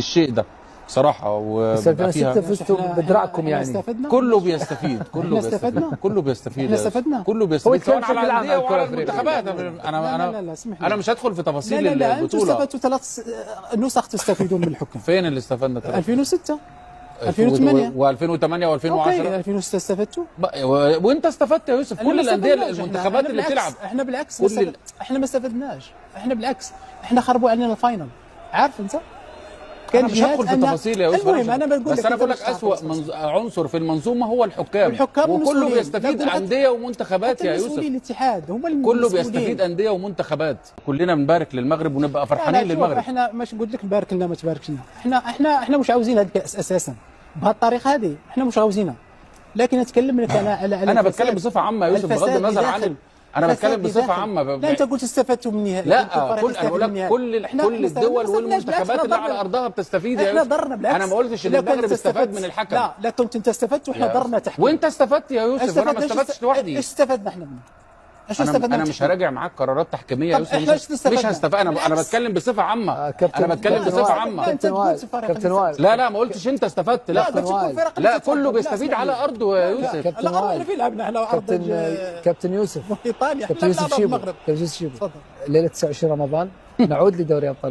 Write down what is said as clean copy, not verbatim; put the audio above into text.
الشيء ده بصراحه. بس 2006 فزتوا بدراعكم يعني. كله بيستفيد، كله استفدنا. كله بيستفيد، احنا استفدنا. كله بيستفيد سواء على بشكل عام الانديه على الكرة وعلى الأفريقية. المنتخبات. لا، انا مش هدخل في تفاصيل لا انتم البطوله. استفدتوا 3 نسخ تستفيدون من الحكام. فين اللي استفدنا 2006 2008 و2008 و2010. اوكي 2006 استفدتوا وانت استفدت يا يوسف. كل الانديه المنتخبات اللي بتلعب احنا بالعكس احنا ما استفدناش. احنا بالعكس احنا خربوا علينا الفاينل. عارف انت كان مش هدخل في التفاصيل يا يوسف. المهم انا بقول لك، بس انا بقول لك اسوأ عنصر في المنظومه هو الحكام وكله بيستفيد انديه ومنتخبات يا يوسف. الاتحاد هم كله بيستفيد انديه ومنتخبات. كلنا نبارك للمغرب ونبقى فرحانين للمغرب. احنا مش قلت لك بارك لنا ما تباركش لنا. احنا مش عاوزين هذا الكاس اساسا بهالطريقه هذه. احنا مش عاوزينها. لكن اتكلم لك على انا بتكلم بصفه عامه يا يوسف بغض النظر عن انا بتكلم بصفه عامه. لا انت قلت استفدتوا من النهائي. لا انا بقول لك كل الدول والمنتخبات اللي على ارضها بتستفيد يا احنا يوسف. ضرنا بالعكس. انا ما قلتش ان المغرب استفاد من الحكم. لا كنت انت استفدت واحنا ضرنا تحكيم. وانت استفدت يا يوسف وانا ما استفدتش لوحدي. ايش استفدنا احنا منه؟ انا مش هراجع معاك قرارات تحكيميه يا يوسف. مش هستفاد. انا بتكلم بصفه عامه. انا بتكلم بصفه عامه. كابتن وائل لا ما قلتش انت استفدت. لا كله بيستفيد على ارضه يا يوسف. كابتن وائل في لعبنا على ارض كابتن يوسف. ايطاليا. كابتن يوسف شيبو. ليله 29 رمضان نعود لدوري ابطال